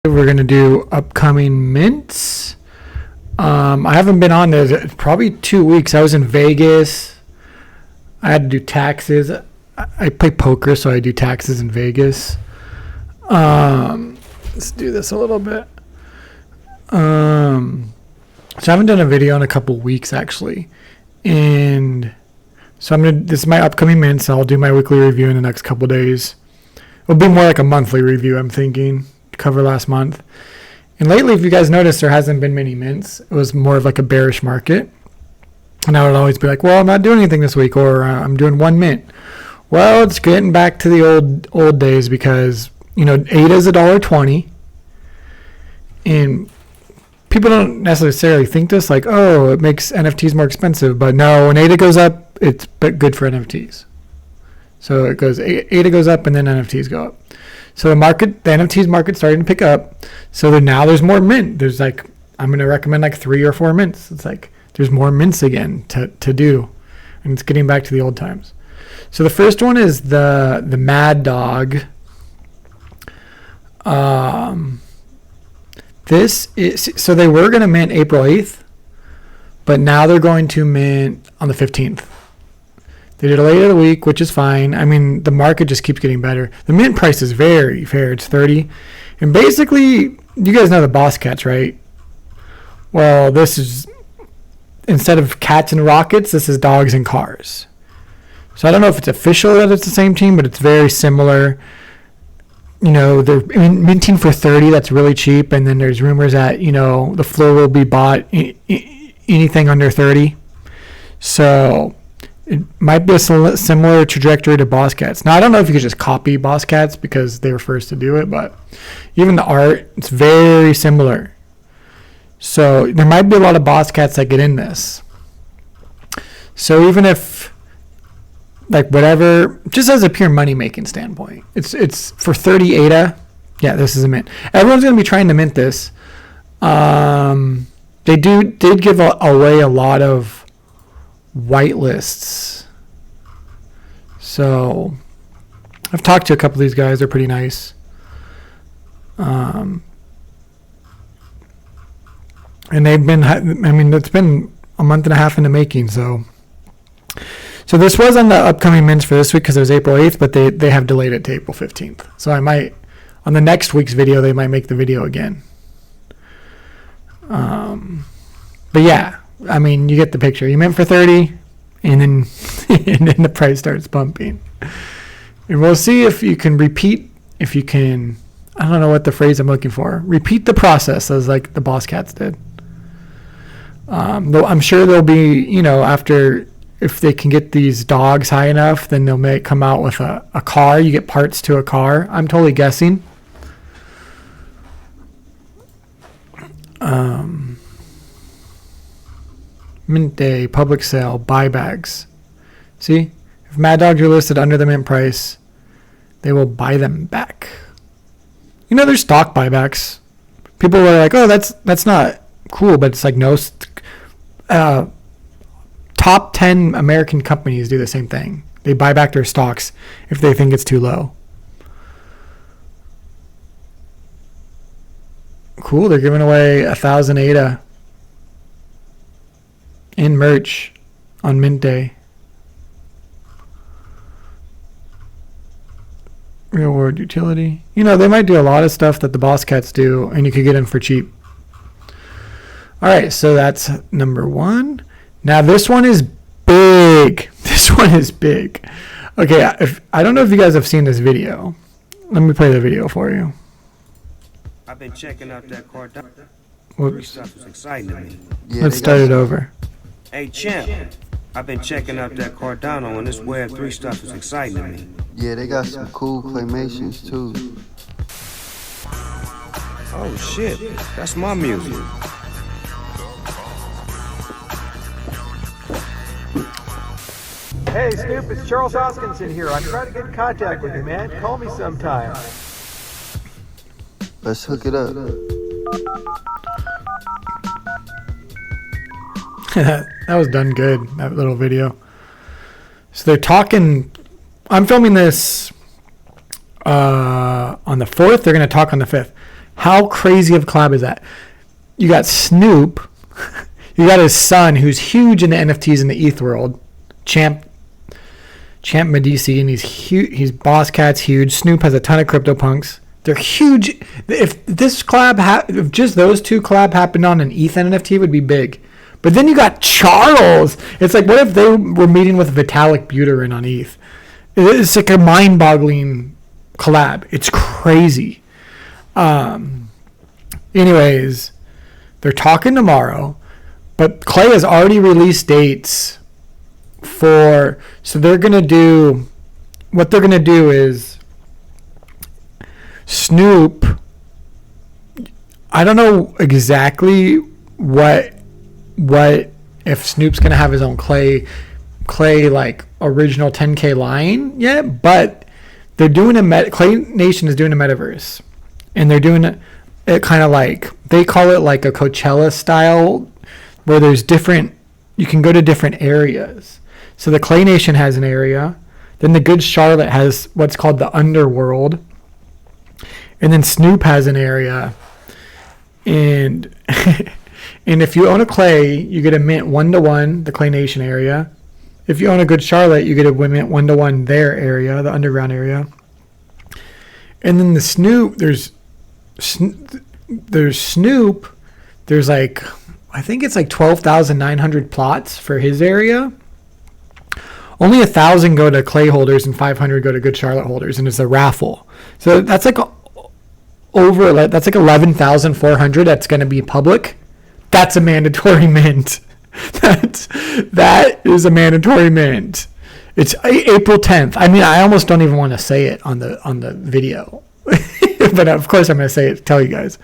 We're gonna do upcoming mints. I haven't been on there probably 2 weeks. I was in Vegas. I had to do taxes. I play poker, so I do taxes in Vegas. Let's do this a little bit. So I haven't done a video in a couple weeks actually, and so this is my upcoming mints. I'll do my weekly review in the next couple days. It'll be more like a monthly review, I'm thinking, to cover last month. And lately, if you guys notice, there hasn't been many mints. It was more of like a bearish market. And I would always be like, well, I'm not doing anything this week, or I'm doing one mint. Well, it's getting back to the old days because, ADA is $1.20. And people don't necessarily think this, like, oh, it makes NFTs more expensive. But no, when ADA goes up, it's good for NFTs. So it goes, ADA goes up and then NFTs go up. So the NFTs market's starting to pick up. So now there's more mint. There's like, I'm going to recommend like 3 or 4 mints. It's like, there's more mints again to do. And it's getting back to the old times. So the first one is the Mad Dog. So they were going to mint April 8th, but now they're going to mint on the 15th. They did it later in the week, which is fine. I mean, the market just keeps getting better. The mint price is very fair. It's 30. And basically, you guys know the boss cats, right? Well, this is, instead of cats and rockets, this is dogs and cars. So I don't know if it's official that it's the same team, but it's very similar. They're minting for 30. That's really cheap. And then there's rumors that, the floor will be bought anything under 30. So it might be a similar trajectory to Boss Cats. Now, I don't know if you could just copy Boss Cats because they were first to do it, but even the art, it's very similar. So there might be a lot of Boss Cats that get in this. So even if, like, whatever, just as a pure money-making standpoint, it's for 30 ADA. Yeah, this is a mint. Everyone's going to be trying to mint this. They did give away a lot of whitelists. So I've talked to a couple of these guys. They're pretty nice. And they've been, it's been a month and a half in the making. So this was on the upcoming mints for this week because it was April 8th, but they have delayed it to April 15th. So I might, on the next week's video, they might make the video again. But yeah, you get the picture. You mint for 30, and then the price starts pumping. And we'll see if you can I don't know what the phrase I'm looking for. Repeat the process as like the Boss Cats did. Though I'm sure there'll be, after, if they can get these dogs high enough, then they'll come out with a car. You get parts to a car. I'm totally guessing. Mint day, public sale, buybacks. See, if Mad Dogs are listed under the mint price, they will buy them back. There's stock buybacks. People were like, "Oh, that's not cool," but it's like no. Top 10 American companies do the same thing. They buy back their stocks if they think it's too low. Cool, they're giving away 1,000 ADA in merch on mint day. Real world utility. They might do a lot of stuff that the Boss Cats do, and you could get them for cheap. All right, so that's number 1. Now this one is big. This one is big. Okay, I don't know if you guys have seen this video. Let me play the video for you. I've been checking out that Cardano. Whoops. Stuff was exciting to me. Yeah, Let's start it over. Hey, champ. I've been checking out that Cardano, and this Web3 stuff is exciting to me. Yeah, they got some cool claymations too. Oh shit, that's my music. Hey Snoop, it's Charles Hoskinson here. I'm trying to get in contact with you, man. Call me sometime. Let's hook it up. That was done good, that little video. So they're talking, I'm filming this on the 4th. They're going to talk on the 5th. How crazy of a collab is that? You got Snoop. You got his son, who's huge in the NFTs in the ETH world. Champ MDCC, and he's huge. He's Boss Cat's huge. Snoop has a ton of CryptoPunks. They're huge. If this collab, if just those two collab happened on an ETH NFT, it would be big. But then you got Charles. It's like, what if they were meeting with Vitalik Buterin on ETH? It's like a mind-boggling collab. It's crazy. Anyways, they're talking tomorrow, but Clay has already released dates so they're going to do, what they're going to do is Snoop, I don't know exactly what if Snoop's going to have his own Clay like original 10K line yet, but they're doing Clay Nation is doing a metaverse, and they're doing it kind of like, they call it like a Coachella style, where there's different, you can go to different areas. So the Clay Nation has an area, then the Good Charlotte has what's called the Underworld, and then Snoop has an area, and and if you own a Clay, you get a mint 1-to-1 the Clay Nation area. If you own a Good Charlotte, you get a mint 1-to-1 their area, the underground area. And then the Snoop, there's Snoop, there's like, I think it's like 12,900 plots for his area. Only 1,000 go to Clay holders and 500 go to Good Charlotte holders, and it's a raffle. So that's like that's like 11,400 that's going to be public. That's a mandatory mint. That is a mandatory mint. It's April 10th. I mean, I almost don't even want to say it on the video, but of course I'm going to say it. Tell you guys.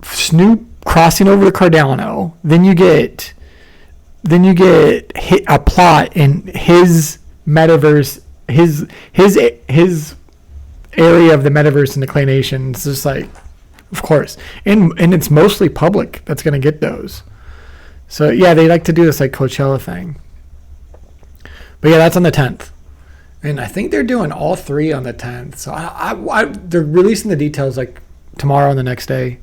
Snoop crossing over to Cardano. Then you get a plot in his metaverse, his area of the metaverse in the Clay Nation. It's just like, of course, and it's mostly public that's going to get those. So yeah, they like to do this like Coachella thing. But yeah, that's on the 10th, and I think they're doing all three on the 10th. So they're releasing the details like tomorrow and the next day.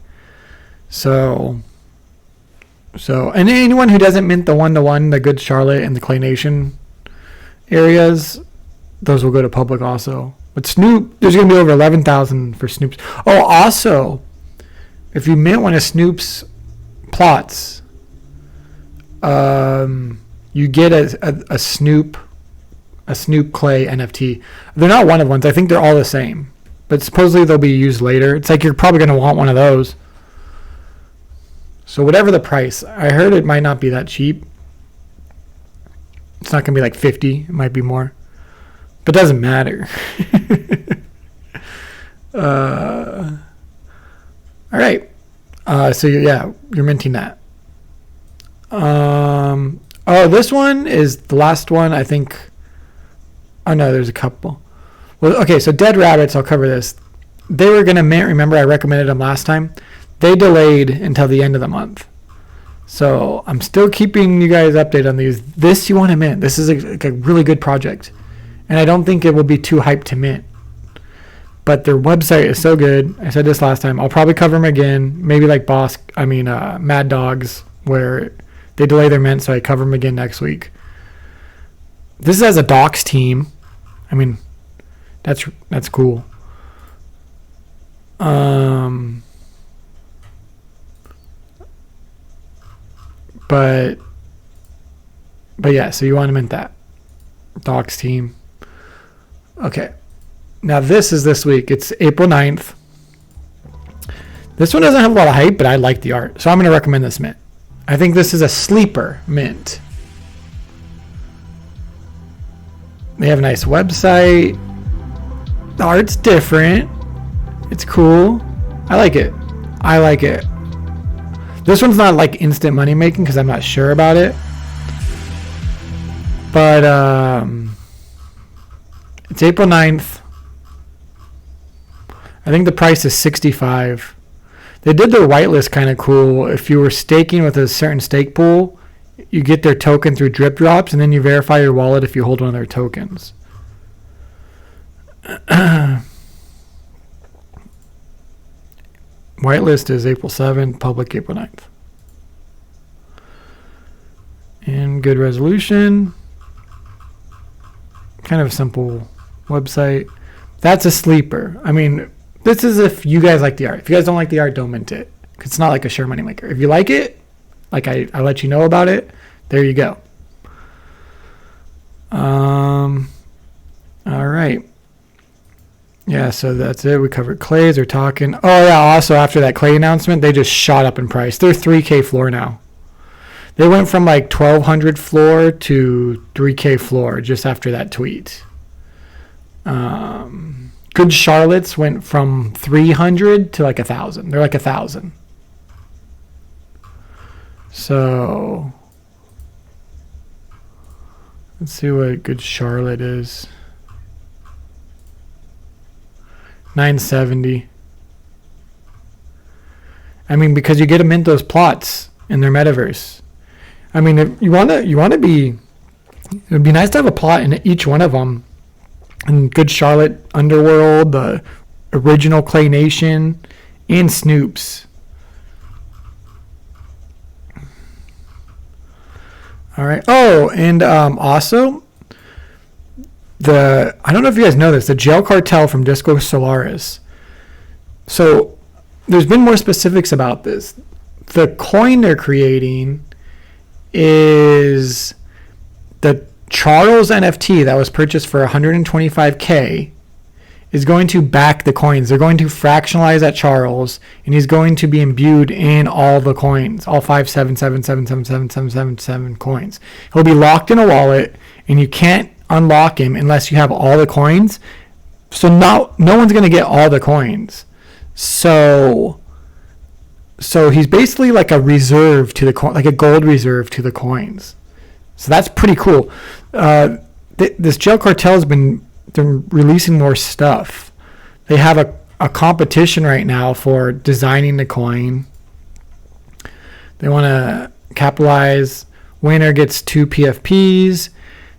So and anyone who doesn't mint the 1-to-1, the Good Charlotte and the Clay Nation areas, those will go to public also. But Snoop, there's going to be over 11,000 for Snoop's. Oh, also, if you mint one of Snoop's plots, you get a Snoop Clay NFT. They're not one of ones. I think they're all the same, but supposedly they'll be used later. It's like you're probably going to want one of those. So whatever the price, I heard it might not be that cheap. It's not going to be like 50. It might be more. But it doesn't matter. All right. So you're minting that. This one is the last one, I think. Oh, no, there's a couple. Well, okay, so Dead Rabbits, I'll cover this. They were going to mint, remember I recommended them last time? They delayed until the end of the month. So I'm still keeping you guys updated on these. This you want to mint. This is a really good project. And I don't think it will be too hyped to mint. But their website is so good. I said this last time. I'll probably cover them again. Maybe like Mad Dogs, where they delay their mint, so I cover them again next week. This is as a docs team. I mean, that's cool. But yeah, so you want to mint that. Docs team. Okay. Now this is this week. It's April 9th. This one doesn't have a lot of hype, but I like the art. So I'm going to recommend this mint. I think this is a sleeper mint. They have a nice website. The art's different. It's cool. I like it. This one's not like instant money making because I'm not sure about it. But it's April 9th. I think the price is $65. They did their whitelist kind of cool. If you were staking with a certain stake pool, you get their token through drip drops, and then you verify your wallet if you hold one of their tokens. Whitelist is April 7th, public April 9th. And good resolution. Kind of a simple website. That's a sleeper. I mean, this is if you guys like the art. If you guys don't like the art, don't mint it. 'Cause it's not like a sure money maker. If you like it, like I let you know about it, there you go. All right. Yeah, so that's it. We covered clays. They're talking. Oh, yeah, also after that clay announcement, they just shot up in price. They're 3K floor now. They went from like 1,200 floor to 3K floor just after that tweet. Good Charlottes went from 300 to like 1,000. They're like 1,000. So let's see what Good Charlotte is. 970. I mean, because you get to mint those plots in their metaverse. I mean, if you want to be, it would be nice to have a plot in each one of them. And Good Charlotte, Underworld, the original Clay Nation, and Snoops. All right. Oh, and also, I don't know if you guys know this, the Gel Cartel from Disco Solaris. So there's been more specifics about this. The coin they're creating is the Charles NFT that was purchased for 125K is going to back the coins. They're going to fractionalize that Charles, and he's going to be imbued in all the coins, all 577777777 coins. He'll be locked in a wallet, and you can't unlock him unless you have all the coins. So no one's going to get all the coins. So he's basically like a reserve to the coin, like a gold reserve to the coins. So that's pretty cool. This Gel Cartel has been releasing more stuff. They have a competition right now for designing the coin. They want to capitalize. Winner gets 2 PFPs.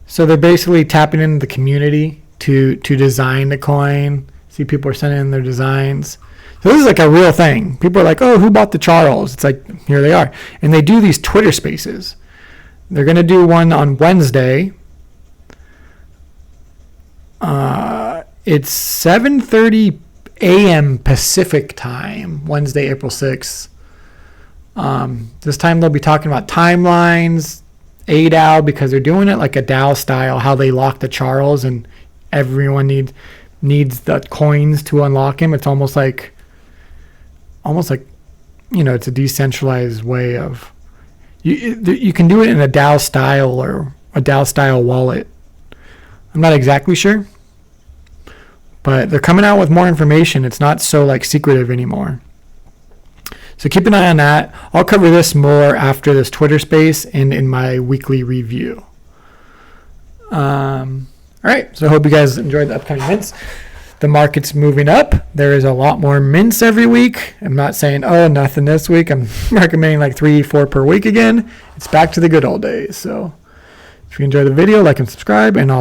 So they're basically tapping into the community to design the coin. See, people are sending in their designs. So this is like a real thing. People are like, oh, who bought the Charles? It's like, here they are. And they do these Twitter spaces. They're going to do one on Wednesday. It's 7:30 a.m. Pacific time, Wednesday, April 6th. This time they'll be talking about timelines, ADAO, because they're doing it like a DAO style, how they lock the Charles and everyone needs the coins to unlock him. It's almost like, it's a decentralized way of, you can do it in a DAO style or a DAO style wallet. I'm not exactly sure, but they're coming out with more information. It's not so like secretive anymore. So keep an eye on that. I'll cover this more after this Twitter space and in my weekly review. All right. So I hope you guys enjoyed the upcoming mints. The market's moving up. There is a lot more mints every week. I'm not saying, oh, nothing this week. I'm recommending like 3-4 per week again. It's back to the good old days. So if you enjoyed the video, like and subscribe, and I'll see